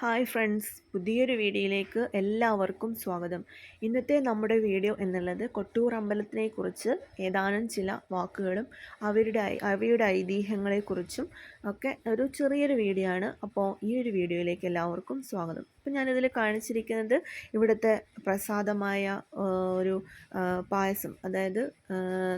Hi friends, പുതിയൊരു വീഡിയോയിലേക്ക് എല്ലാവർക്കും സ്വാഗതം. ഇന്നത്തെ നമ്മുടെ വീഡിയോ എന്നുള്ളത് കൊട്ടൂർ അമ്പലത്തിനെക്കുറിച്ച് ഏതാനും ചില വാക്കുകളും അവയുടെ ഐതിഹ്യങ്ങളെക്കുറിച്ചും ഒക്കെ ഒരു ചെറിയൊരു വീഡിയോ ആണ്. അപ്പോൾ ഈ ഒരു വീഡിയോയിലേക്ക് എല്ലാവർക്കും സ്വാഗതം. അപ്പോൾ ഞാനിതിൽ കാണിച്ചിരിക്കുന്നത് ഇവിടുത്തെ പ്രസാദമായ ഒരു പായസം, അതായത്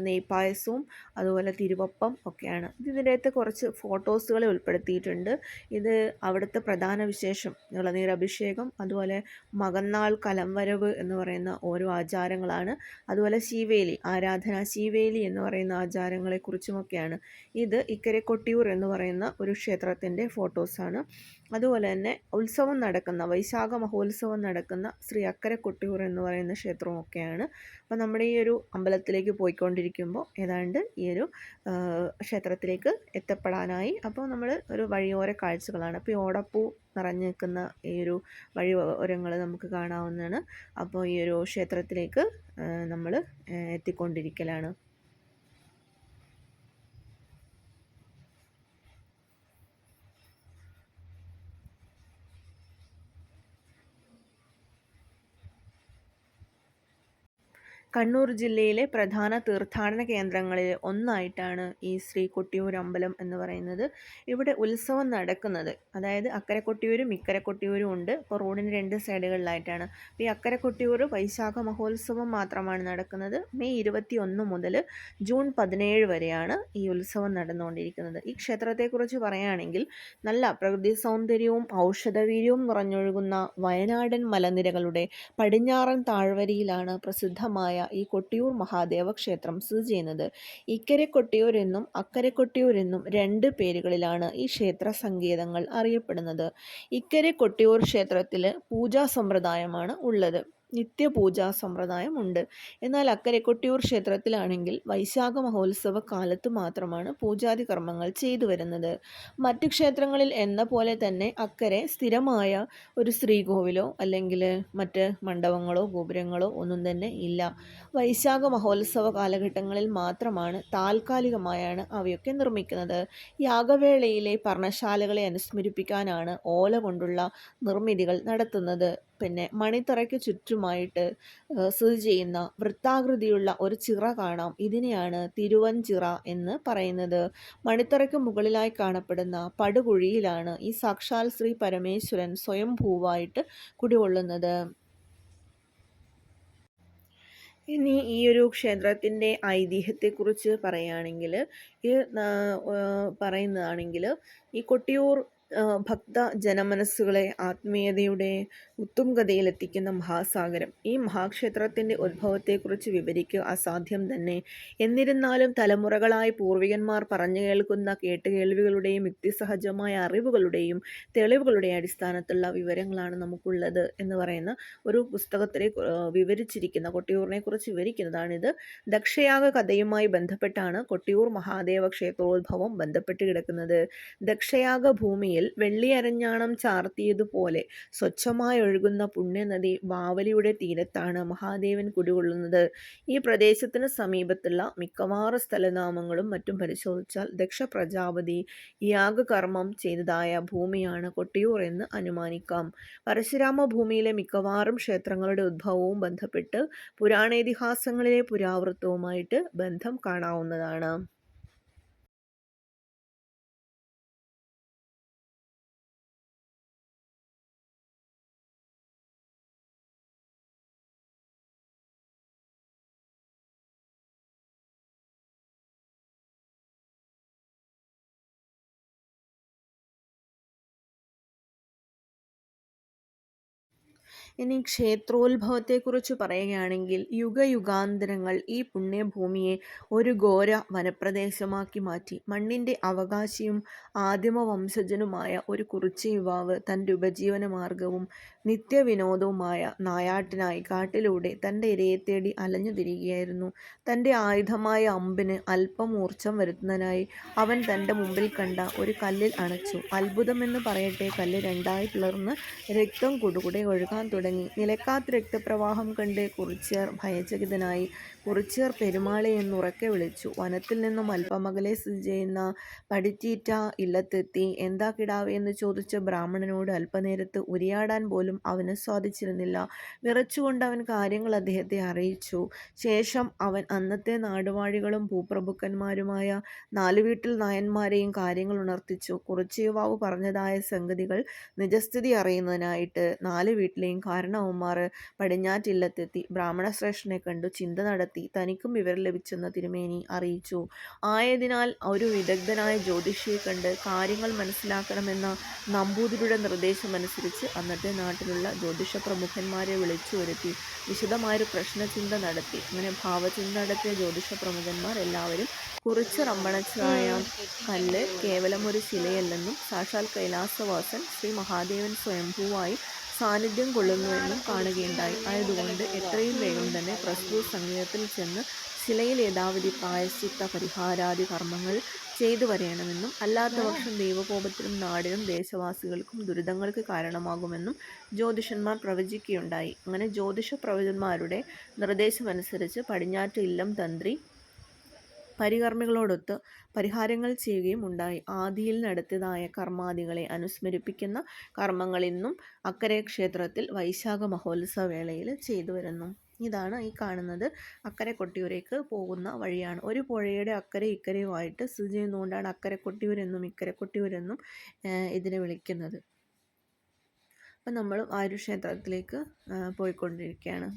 നെയ്പായസവും അതുപോലെ തിരുവപ്പം ഒക്കെയാണ്. ഇതിനകത്ത് കുറച്ച് ഫോട്ടോസുകൾ ഉൾപ്പെടുത്തിയിട്ടുണ്ട്. ഇത് അവിടുത്തെ പ്രധാന വിശേഷം ഇളനീരഭിഷേകം, അതുപോലെ മകന്നാൾ കലംവരവ് എന്ന് പറയുന്ന ഓരോ ആചാരങ്ങളാണ്. അതുപോലെ ശീവേലി ആരാധന, ശീവേലി എന്ന് പറയുന്ന ആചാരങ്ങളെക്കുറിച്ചുമൊക്കെയാണ്. ഇത് ഇക്കരെ കൊട്ടിയൂർ എന്ന് പറയുന്ന ഒരു ക്ഷേത്രത്തിൻ്റെ ഫോട്ടോസാണ്. അതുപോലെ തന്നെ ഉത്സവം നടക്കുന്ന വൈശാഖ മഹോത്സവം നടക്കുന്ന ശ്രീ അക്കരെ കൊട്ടിയൂർ എന്ന് പറയുന്ന ക്ഷേത്രമൊക്കെയാണ്. അപ്പോൾ നമ്മുടെ ഈ ഒരു അമ്പലത്തിലേക്ക് പോയിക്കൊണ്ടിരിക്കുമ്പോൾ ഏതാണ്ട് ഈ ഒരു ക്ഷേത്രത്തിലേക്ക് എത്തപ്പെടാനായി. അപ്പോൾ നമ്മൾ ഒരു വഴിയോര കാഴ്ചകളാണ്. അപ്പോൾ ഈ ഓടപ്പൂ നിറഞ്ഞു നിൽക്കുന്ന ഈ ഒരു വഴിയോരങ്ങൾ നമുക്ക് കാണാവുന്നതാണ്. അപ്പോൾ ഈ ഒരു ക്ഷേത്രത്തിലേക്ക് നമ്മൾ എത്തിക്കൊണ്ടിരിക്കലാണ്. കണ്ണൂർ ജില്ലയിലെ പ്രധാന തീർത്ഥാടന കേന്ദ്രങ്ങളിൽ ഒന്നായിട്ടാണ് ഈ ശ്രീ കൊട്ടിയൂർ അമ്പലം എന്ന് പറയുന്നത്. ഇവിടെ ഉത്സവം നടക്കുന്നത്, അതായത് അക്കരെ കൊട്ടിയൂരും ഇക്കരെ കൊട്ടിയൂരും ഉണ്ട്. ഇപ്പോൾ റോഡിന് രണ്ട് സൈഡുകളിലായിട്ടാണ്. ഈ അക്കരെ കൊട്ടിയൂർ വൈശാഖ മഹോത്സവം മാത്രമാണ് നടക്കുന്നത്. മെയ് 21 മുതൽ ജൂൺ 17 വരെയാണ് ഈ ഉത്സവം നടന്നുകൊണ്ടിരിക്കുന്നത്. ഈ ക്ഷേത്രത്തെക്കുറിച്ച് പറയുകയാണെങ്കിൽ നല്ല പ്രകൃതി സൗന്ദര്യവും ഔഷധവീര്യവും നിറഞ്ഞൊഴുകുന്ന വയനാടൻ മലനിരകളുടെ പടിഞ്ഞാറൻ താഴ്വരയിലാണ് പ്രസിദ്ധമായ ഈ കൊട്ടിയൂർ മഹാദേവ ക്ഷേത്രം സ്ഥിതി ചെയ്യുന്നത്. ഇക്കരെ കൊട്ടിയൂർ എന്നും അക്കരെ കൊട്ടിയൂർ എന്നും രണ്ട് പേരുകളിലാണ് ഈ ക്ഷേത്ര സങ്കേതങ്ങൾ അറിയപ്പെടുന്നത്. ഇക്കരെ കൊട്ടിയൂർ ക്ഷേത്രത്തിൽ പൂജാ സമ്പ്രദായമാണ് ഉള്ളത്. നിത്യപൂജാ സമ്പ്രദായം ഉണ്ട്. എന്നാൽ അക്കരെ കൊട്ടിയൂർ ക്ഷേത്രത്തിലാണെങ്കിൽ വൈശാഖ മഹോത്സവ കാലത്ത് മാത്രമാണ് പൂജാതി കർമ്മങ്ങൾ ചെയ്തു വരുന്നത്. മറ്റ് ക്ഷേത്രങ്ങളിൽ എന്ന പോലെ തന്നെ അക്കരെ സ്ഥിരമായ ഒരു ശ്രീകോവിലോ അല്ലെങ്കിൽ മറ്റ് മണ്ഡപങ്ങളോ ഗോപുരങ്ങളോ ഒന്നും തന്നെ ഇല്ല. വൈശാഖ മഹോത്സവ കാലഘട്ടങ്ങളിൽ മാത്രമാണ് താൽക്കാലികമായാണ് അവയൊക്കെ നിർമ്മിക്കുന്നത്. യാഗവേളയിലെ പർണശാലകളെ അനുസ്മരിപ്പിക്കാനാണ് ഓല കൊണ്ടുള്ള നിർമ്മിതികൾ നടത്തുന്നത്. പിന്നെ മണിത്തറയ്ക്ക് ചുറ്റുമായിട്ട് സ്ഥിതി ചെയ്യുന്ന വൃത്താകൃതിയുള്ള ഒരു ചിറ കാണാം. ഇതിനെയാണ് തിരുവഞ്ചിറ എന്ന് പറയുന്നത്. മണിത്തറയ്ക്ക് മുകളിലായി കാണപ്പെടുന്ന പടുകുഴിയിലാണ് ഈ സാക്ഷാൽ ശ്രീ പരമേശ്വരൻ സ്വയംഭൂവായിട്ട് കുടികൊള്ളുന്നത്. ഇനി ഈ ഒരു ക്ഷേത്രത്തിൻ്റെ ഐതിഹ്യത്തെക്കുറിച്ച് പറയുന്നതാണെങ്കിൽ ഈ കൊട്ടിയൂർ ഭക്ത ജനമനസ്സുകളെ ആത്മീയതയുടെ ഉത്തുംഗതയിലെത്തിക്കുന്ന മഹാസാഗരം. ഈ മഹാക്ഷേത്രത്തിൻ്റെ ഉദ്ഭവത്തെക്കുറിച്ച് വിവരിക്കുക അസാധ്യം തന്നെ. എന്നിരുന്നാലും തലമുറകളായി പൂർവികന്മാർ പറഞ്ഞു കേൾക്കുന്ന കേട്ടുകേൾവികളുടെയും യുക്തിസഹജമായ അറിവുകളുടെയും തെളിവുകളുടെയും അടിസ്ഥാനത്തിലുള്ള വിവരങ്ങളാണ് നമുക്കുള്ളത് എന്ന് പറയുന്ന ഒരു പുസ്തകത്തിൽ വിവരിച്ചിരിക്കുന്ന കൊട്ടിയൂരിനെ കുറിച്ച് വിവരിക്കുന്നതാണിത്. ദക്ഷയാഗ കഥയുമായി ബന്ധപ്പെട്ടാണ് കൊട്ടിയൂർ മഹാദേവ ക്ഷേത്രോത്ഭവം ബന്ധപ്പെട്ട് കിടക്കുന്നത്. ദക്ഷയാഗ ഭൂമിയിൽ വെള്ളിയരഞ്ഞാണം ചാർത്തിയതുപോലെ സ്വച്ഛമായി ഒഴുകുന്ന പുണ്യനദി ബാവലിയുടെ തീരത്താണ് മഹാദേവൻ കുടികൊള്ളുന്നത്. ഈ പ്രദേശത്തിന് സമീപത്തുള്ള മിക്കവാറും സ്ഥലനാമങ്ങളും മറ്റും പരിശോധിച്ചാൽ ദക്ഷ പ്രജാപതി യാഗകർമ്മം ചെയ്തതായ ഭൂമിയാണ് കൊട്ടിയൂർ എന്ന് അനുമാനിക്കാം. പരശുരാമ ഭൂമിയിലെ മിക്കവാറും ക്ഷേത്രങ്ങളുടെ ഉദ്ഭവവും ബന്ധപ്പെട്ട് പുരാണേതിഹാസങ്ങളിലെ പുരാവൃത്തവുമായിട്ട് ബന്ധം കാണാവുന്നതാണ്. ഇനി ക്ഷേത്രോത്ഭവത്തെക്കുറിച്ച് പറയുകയാണെങ്കിൽ യുഗയുഗാന്തരങ്ങൾ ഈ പുണ്യഭൂമിയെ ഒരു ഘോര വനപ്രദേശമാക്കി മാറ്റി. മണ്ണിൻ്റെ അവകാശിയും ആദിമവംശജനുമായ ഒരു കുറിച്യ യുവാവ് തൻ്റെ ഉപജീവന മാർഗവും നിത്യവിനോദവുമായ നായാട്ടിനായി കാട്ടിലൂടെ തൻ്റെ ഇരയെ തേടി അലഞ്ഞു തിരികെയായിരുന്നു. തൻ്റെ ആയുധമായ അമ്പിന് അല്പം ഊർജ്ജം വരുത്തുന്നതിനായി അവൻ തൻ്റെ മുമ്പിൽ കണ്ട ഒരു കല്ലിൽ അണച്ചു. അത്ഭുതമെന്ന് പറയട്ടെ, കല്ല് രണ്ടായി പിളർന്ന് രക്തം കുടുകുടെ ഒഴുകാൻ തുടങ്ങി. നിലക്കാത്ത രക്തപ്രവാഹം കണ്ട് കുറിച്യർ ഭയചകിതനായി കുറിച്യർ പെരുമാളെ എന്നുറക്കെ വിളിച്ചു. വനത്തിൽ നിന്നും അല്പമകലെ സ്ഥിതി ചെയ്യുന്ന പടിറ്റീറ്റ ഇല്ലത്തെത്തി. എന്താ കിടാവേ എന്ന് ചോദിച്ച ബ്രാഹ്മണനോട് അല്പനേരത്ത് ഉരിയാടാൻ പോലും അവന് സാധിച്ചിരുന്നില്ല. വിറച്ചുകൊണ്ട് അവൻ കാര്യങ്ങൾ അദ്ദേഹത്തെ അറിയിച്ചു. ശേഷം അവൻ അന്നത്തെ നാടുവാഴികളും ഭൂപ്രഭുക്കന്മാരുമായ നാലുവീട്ടിൽ നായന്മാരെയും കാര്യങ്ങൾ ഉണർത്തിച്ചു. കുറിച്യ യുവാവ് പറഞ്ഞതായ സംഗതികൾ നിജസ്ഥിതി അറിയുന്നതിനായിട്ട് നാലു വീട്ടിലെയും കാരണവന്മാർ പടിഞ്ഞാറ്റില്ലത്തെത്തി. ബ്രാഹ്മണശ്രേഷ്ഠനെ കണ്ടു ചിന്ത നടത്തി. തനിക്കും വിവരം ലഭിച്ചെന്ന് തിരുമേനി അറിയിച്ചു. ആയതിനാൽ ഒരു വിദഗ്ധനായ ജ്യോതിഷിയെ കണ്ട് കാര്യങ്ങൾ മനസ്സിലാക്കണമെന്ന നമ്പൂതിരിയുടെ നിർദ്ദേശമനുസരിച്ച് അന്നത്തെ നാട്ടിലുള്ള ജ്യോതിഷ പ്രമുഖന്മാരെ വിളിച്ചു വരുത്തി വിശദമായൊരു പ്രശ്നചിന്ത നടത്തി. അങ്ങനെ ഭാവചിന്ത നടത്തിയ ജ്യോതിഷ പ്രമുഖന്മാർ എല്ലാവരും കുറിച്യർ അമ്പണച്ചതായ കല്ല് കേവലം ഒരു ശിലയല്ലെന്നും സാക്ഷാൽ കൈലാസവാസൻ ശ്രീ മഹാദേവൻ സ്വയംഭൂവായി സാന്നിധ്യം കൊള്ളുന്നുവെന്നും കാണുകയുണ്ടായി. ആയതുകൊണ്ട് എത്രയും വേഗം തന്നെ പ്രസ്തുത സംഗീതത്തിൽ ചെന്ന് ശിലയിൽ യഥാവിധി പ്രായശ്ചിത്ത പരിഹാരാദി കർമ്മങ്ങൾ ചെയ്തു വരയണമെന്നും അല്ലാത്തപക്ഷം ദൈവകോപത്തിനും നാടിനും ദേശവാസികൾക്കും ദുരിതങ്ങൾക്ക് കാരണമാകുമെന്നും ജ്യോതിഷന്മാർ പ്രവചിക്കുകയുണ്ടായി. അങ്ങനെ ജ്യോതിഷ പ്രവചന്മാരുടെ നിർദ്ദേശമനുസരിച്ച് പടിഞ്ഞാറ്റ് ഇല്ലം തന്ത്രി പരികർമ്മികളോടൊത്ത് പരിഹാരങ്ങൾ ചെയ്യുകയും ഉണ്ടായി. ആദിയിൽ നടത്തിയതായ കർമാദികളെ അനുസ്മരിപ്പിക്കുന്ന കർമ്മങ്ങൾ ഇന്നും അക്കരെ ക്ഷേത്രത്തിൽ വൈശാഖ മഹോത്സവ വേളയിൽ ചെയ്തു വരുന്നു. ഇതാണ് ഈ കാണുന്നത് അക്കരെ കൊട്ടിയൂരേക്ക് പോകുന്ന വഴിയാണ്. ഒരു പുഴയുടെ അക്കരെ ഇക്കരയുമായിട്ട് സ്ഥിതി ചെയ്യുന്നതുകൊണ്ടാണ് അക്കരെ കൊട്ടിയൂരെന്നും ഇക്കരെ കൊട്ടിയൂരെന്നും ഇതിനെ വിളിക്കുന്നത്. അപ്പം നമ്മൾ ആ ഒരു ക്ഷേത്രത്തിലേക്ക് പോയിക്കൊണ്ടിരിക്കുകയാണ്.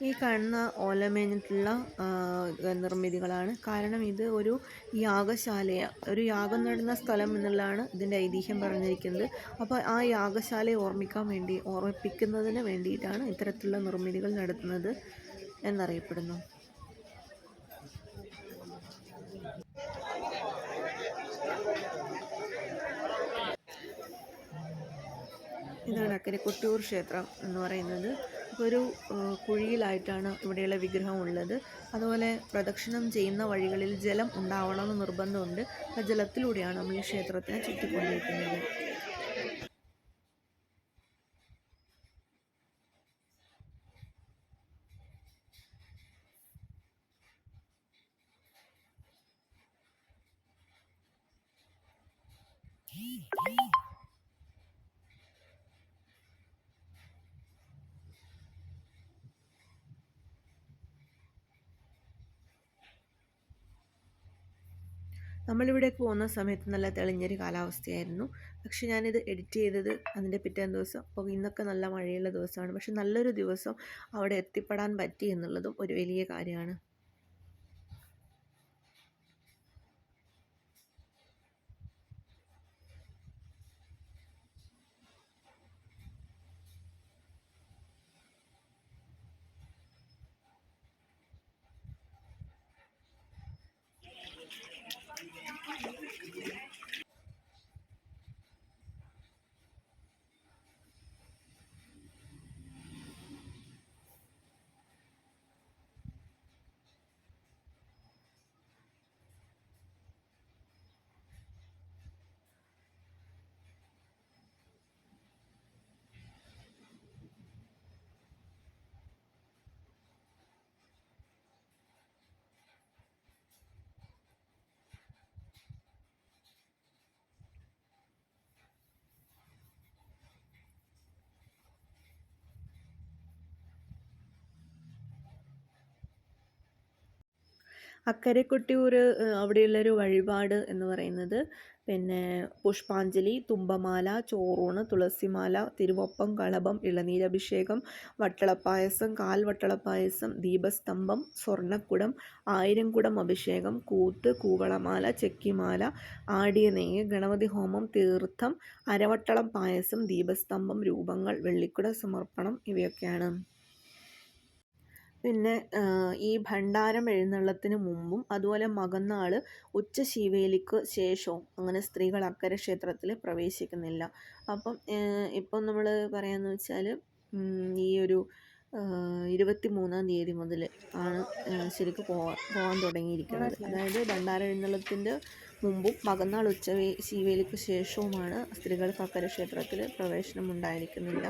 ഈ കാണുന്ന ഓലമേഞ്ഞിട്ടുള്ള നിർമ്മിതികളാണ്. കാരണം ഇത് ഒരു ഒരു യാഗം നടന്ന സ്ഥലം എന്നുള്ളതാണ് ഇതിൻ്റെ ഐതിഹ്യം പറഞ്ഞിരിക്കുന്നത്. അപ്പോൾ ആ യാഗശാലയെ ഓർമ്മിപ്പിക്കുന്നതിന് വേണ്ടിയിട്ടാണ് ഇത്തരത്തിലുള്ള നിർമ്മിതികൾ നടത്തുന്നത് എന്നറിയപ്പെടുന്നു. ഇതാണ് അക്കരെ കൊട്ടിയൂർ ക്ഷേത്രം എന്ന് പറയുന്നത്. ഒരു കുഴിയിലായിട്ടാണ് ഇവിടെയുള്ള വിഗ്രഹം ഉള്ളത്. അതുപോലെ പ്രദക്ഷിണം ചെയ്യുന്ന വഴികളിൽ ജലം ഉണ്ടാവണമെന്ന് നിർബന്ധമുണ്ട്. ആ ജലത്തിലൂടെയാണ് നമ്മൾ ഈ ക്ഷേത്രത്തിനെ ചുറ്റിക്കൊണ്ടിരിക്കുന്നത്. നമ്മളിവിടേക്ക് പോകുന്ന സമയത്ത് നല്ല തെളിഞ്ഞൊരു കാലാവസ്ഥയായിരുന്നു. പക്ഷെ ഞാനിത് എഡിറ്റ് ചെയ്തത് അതിൻ്റെ പിറ്റേന്ന് ദിവസം. അപ്പോൾ ഇന്നൊക്കെ നല്ല മഴയുള്ള ദിവസമാണ്. പക്ഷെ നല്ലൊരു ദിവസം അവിടെ എത്തിപ്പെടാൻ പറ്റി എന്നുള്ളതും ഒരു വലിയ കാര്യമാണ്. അക്കരെ കൊട്ടിയൂർ അവിടെയുള്ളൊരു വഴിപാട് എന്ന് പറയുന്നത് പിന്നെ പുഷ്പാഞ്ജലി, തുമ്പമാല, ചോറൂണ്, തുളസിമാല, തിരുവൊപ്പം, കളഭം, ഇളനീരഭിഷേകം, വട്ടളപ്പായസം, വട്ടളപ്പായസം, ദീപസ്തംഭം, സ്വർണ്ണക്കുടം, 1000 കുടം അഭിഷേകം, കൂത്ത്, കൂവളമാല, ചെക്കിമാല, ആടിയ നെയ്യ്, ഗണപതി ഹോമം, തീർത്ഥം, അരവട്ടളം പായസം, ദീപസ്തംഭം, രൂപങ്ങൾ, വെള്ളിക്കുട സമർപ്പണം ഇവയൊക്കെയാണ്. പിന്നെ ഈ ഭണ്ഡാരം എഴുന്നള്ളത്തിന് മുമ്പും അതുപോലെ മകന്നാൾ ഉച്ചശീവേലിക്ക് ശേഷവും അങ്ങനെ സ്ത്രീകൾ അക്കരെ ക്ഷേത്രത്തിൽ പ്രവേശിക്കുന്നില്ല. അപ്പം ഇപ്പം നമ്മൾ പറയാന്ന് വെച്ചാൽ ഈ ഒരു 23-ാം തീയതി മുതൽ ആണ് ശരിക്കും പോകാൻ തുടങ്ങിയിരിക്കുന്നത്. അതായത് ഭണ്ഡാര എഴുന്നള്ളത്തിൻ്റെ മുമ്പും മകന്നാൾ ശീവേലിക്ക് ശേഷവുമാണ് സ്ത്രീകൾക്ക് അക്കരെ ക്ഷേത്രത്തിൽ പ്രവേശനം ഉണ്ടായിരിക്കുന്നില്ല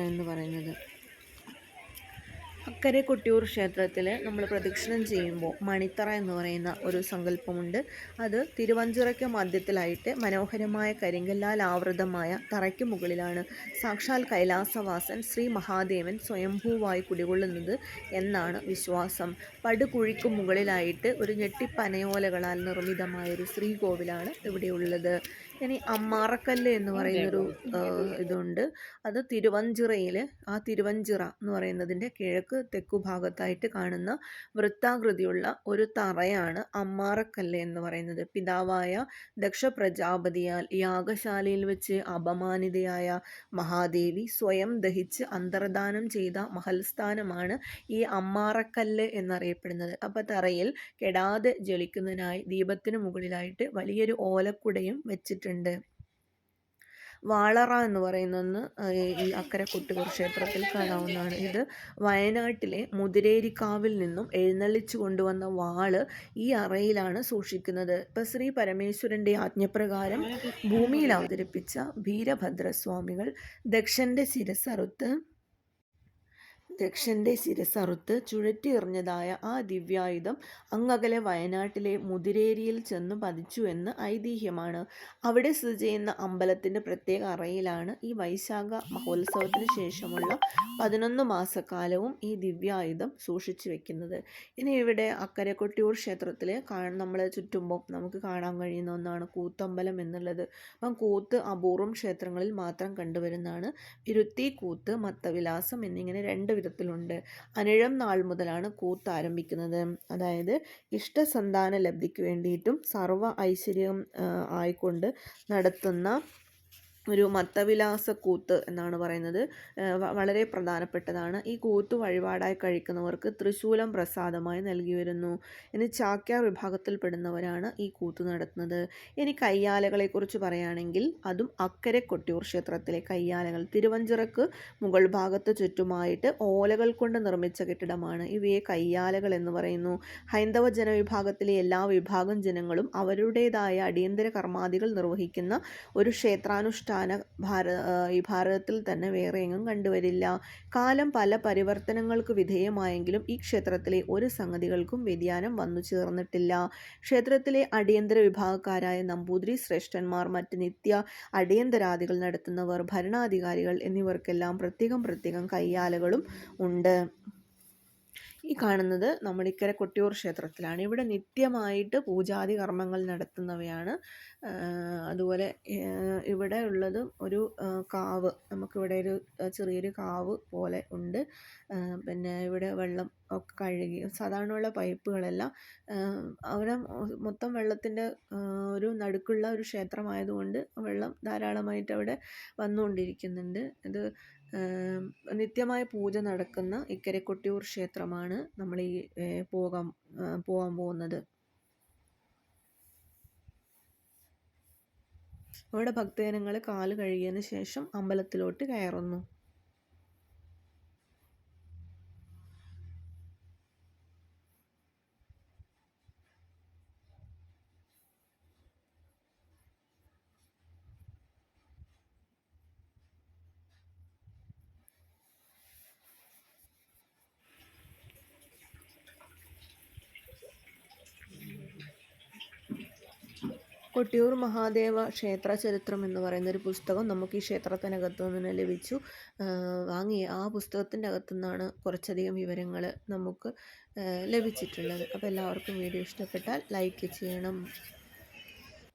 എന്ന് പറയുന്നത്. അക്കരെ കൊട്ടിയൂർ ക്ഷേത്രത്തിൽ നമ്മൾ പ്രദക്ഷിണം ചെയ്യുമ്പോൾ മണിത്തറ എന്ന് പറയുന്ന ഒരു സങ്കല്പമുണ്ട്. അത് തിരുവഞ്ചിറയ്ക്ക് മധ്യത്തിലായിട്ട് മനോഹരമായ കരിങ്കല്ലാൽ ആവൃതമായ തറയ്ക്ക് മുകളിലാണ് സാക്ഷാൽ കൈലാസവാസൻ ശ്രീ മഹാദേവൻ സ്വയംഭൂവായി കുടികൊള്ളുന്നത് എന്നാണ് വിശ്വാസം. പടുകുഴിക്ക് മുകളിലായിട്ട് ഒരു ഞെട്ടിപ്പനയോലകളാൽ നിർമ്മിതമായൊരു ശ്രീകോവിലാണ് ഇവിടെയുള്ളത്. ഇനി അമ്മാറക്കല്ല് എന്ന് പറയുന്നൊരു ഇതുണ്ട്. അത് തിരുവഞ്ചിറയിൽ തിരുവഞ്ചിറ എന്ന് പറയുന്നതിൻ്റെ കിഴക്ക് തെക്കു ഭാഗത്തായിട്ട് കാണുന്ന വൃത്താകൃതിയുള്ള ഒരു തറയാണ് അമ്മാറക്കല്ല് എന്ന് പറയുന്നത്. പിതാവായ ദക്ഷ പ്രജാപതിയാൽ യാഗശാലയിൽ വെച്ച് അപമാനിതയായ മഹാദേവി സ്വയം ദഹിച്ച് അന്തർദാനം ചെയ്ത മഹൽസ്ഥാനമാണ് ഈ അമ്മാറക്കല്ല് എന്നറിയപ്പെടുന്നത്. അപ്പോൾ തറയിൽ കെടാതെ ജ്വലിക്കുന്നതിനായി ദീപത്തിന് മുകളിലായിട്ട് വലിയൊരു ഓലക്കുടയും വെച്ചിട്ടുണ്ട്. വാളറ എന്ന് പറയുന്നൊന്ന് ഈ അക്കരെ കൊട്ടിയൂർ ക്ഷേത്രത്തിൽ കാണാവുന്നതാണ്. ഇത് വയനാട്ടിലെ മുതിരേരിക്കാവിൽ നിന്നും എഴുന്നള്ളിച്ചു കൊണ്ടുവന്ന വാള് ഈ അറയിലാണ് സൂക്ഷിക്കുന്നത്. ഇപ്പം ശ്രീ പരമേശ്വരൻ്റെ ആജ്ഞപ്രകാരം ഭൂമിയിൽ അവതരിപ്പിച്ച വീരഭദ്രസ്വാമികൾ ദക്ഷൻ്റെ ശിരസ്സറുത്ത് ചുഴറ്റി എറിഞ്ഞതായ ആ ദിവ്യായുധം അങ്ങകലെ വയനാട്ടിലെ മുതിരേരിയിൽ ചെന്നു പതിച്ചു എന്ന് ഐതിഹ്യമാണ്. അവിടെ സ്ഥിതി ചെയ്യുന്ന അമ്പലത്തിൻ്റെ പ്രത്യേക അറയിലാണ് ഈ വൈശാഖ മഹോത്സവത്തിന് ശേഷമുള്ള 11 മാസക്കാലവും ഈ ദിവ്യായുധം സൂക്ഷിച്ചു വെക്കുന്നത്. ഇനി ഇവിടെ അക്കരെ കൊട്ടിയൂർ ക്ഷേത്രത്തിൽ നമ്മളെ ചുറ്റുമ്പോൾ നമുക്ക് കാണാൻ കഴിയുന്ന ഒന്നാണ് കൂത്തമ്പലം എന്നുള്ളത്. അപ്പം കൂത്ത് അപൂർവം ക്ഷേത്രങ്ങളിൽ മാത്രം കണ്ടുവരുന്നതാണ്. വിരുത്തി കൂത്ത്, മത്തവിലാസം എന്നിങ്ങനെ 2 വിധത്തിലുണ്ട്. അനിഴം നാൾ മുതലാണ് കൂത്ത് ആരംഭിക്കുന്നത്. അതായത് ഇഷ്ടസന്താന ലബ്ധിക്ക് വേണ്ടിയിട്ടും സർവ്വ ഐശ്വര്യം ആയിക്കൊണ്ട് നടത്തുന്ന ഒരു മത്തവിലാസക്കൂത്ത് എന്നാണ് പറയുന്നത്. വളരെ പ്രധാനപ്പെട്ടതാണ്. ഈ കൂത്ത് വഴിപാടായി കഴിക്കുന്നവർക്ക് തൃശൂലം പ്രസാദമായി നൽകി വരുന്നു. ഇനി ചാക്യാർ വിഭാഗത്തിൽപ്പെടുന്നവരാണ് ഈ കൂത്ത് നടത്തുന്നത്. ഇനി കയ്യാലകളെക്കുറിച്ച് പറയുകയാണെങ്കിൽ അതും അക്കരെ കൊട്ടിയൂർ ക്ഷേത്രത്തിലെ കയ്യാലകൾ തിരുവഞ്ചിറക്ക് മുകൾ ഭാഗത്ത് ചുറ്റുമായിട്ട് ഓലകൾ കൊണ്ട് നിർമ്മിച്ച കെട്ടിടമാണ്. ഇവയെ കയ്യാലകൾ എന്ന് പറയുന്നു. ഹൈന്ദവ ജനവിഭാഗത്തിലെ എല്ലാ വിഭാഗം ജനങ്ങളും അവരുടേതായ അടിയന്തര കർമാദികൾ നിർവഹിക്കുന്ന ഒരു ക്ഷേത്രാനുഷ്ഠാന ഈ ഭാരതത്തിൽ തന്നെ വേറെ എങ്ങും കണ്ടുവരില്ല. കാലം പല പരിവർത്തനങ്ങൾക്ക് വിധേയമായെങ്കിലും ഈ ക്ഷേത്രത്തിലെ ഒരു സംഗതികൾക്കും വ്യതിയാനം വന്നു ചേർന്നിട്ടില്ല. ക്ഷേത്രത്തിലെ അടിയന്തര വിഭാഗക്കാരായ നമ്പൂതിരി ശ്രേഷ്ഠന്മാർ, മറ്റ് നിത്യ അടിയന്തരാദികൾ നടത്തുന്നവർ, ഭരണാധികാരികൾ എന്നിവർക്കെല്ലാം പ്രത്യേകം കയ്യാലകളും ഉണ്ട്. ഈ കാണുന്നത് നമ്മളിക്കരെ കൊട്ടിയൂർ ക്ഷേത്രത്തിലാണ്. ഇവിടെ നിത്യമായിട്ട് പൂജാതി കർമ്മങ്ങൾ നടത്തുന്നവയാണ്. അതുപോലെ ഇവിടെ ഉള്ളത് ഒരു കാവ്, നമുക്കിവിടെ ഒരു ചെറിയൊരു കാവ് പോലെ ഉണ്ട്. പിന്നെ ഇവിടെ വെള്ളം ഒക്കെ കഴുകി സാധാരണയുള്ള പൈപ്പുകളെല്ലാം അവിടെ മൊത്തം വെള്ളത്തിൻ്റെ ഒരു നടുക്കുള്ള ഒരു ക്ഷേത്രമായതുകൊണ്ട് വെള്ളം ധാരാളമായിട്ട് അവിടെ വന്നുകൊണ്ടിരിക്കുന്നുണ്ട്. ഇത് നിത്യമായ പൂജ നടക്കുന്ന ഇക്കരെ കൊട്ടിയൂർ ക്ഷേത്രമാണ് നമ്മൾ ഈ പോകാൻ പോകുന്നത്. അവിടെ ഭക്തജനങ്ങൾ കാല് കഴുകിയതിന് ശേഷം അമ്പലത്തിലോട്ട് കയറുന്നു. കൊട്ടിയൂർ മഹാദേവ ക്ഷേത്ര ചരിത്രം എന്ന് പറയുന്ന ഒരു പുസ്തകം നമുക്ക് ഈ ക്ഷേത്രത്തിനകത്ത് നിന്ന് ലഭിച്ചു. വാങ്ങിയ ആ പുസ്തകത്തിൻ്റെ അകത്തു നിന്നാണ് കുറച്ചധികം വിവരങ്ങൾ നമുക്ക് ലഭിച്ചിട്ടുള്ളത്. അപ്പോൾ എല്ലാവർക്കും വീഡിയോ ഇഷ്ടപ്പെട്ടാൽ ലൈക്ക് ചെയ്യണം.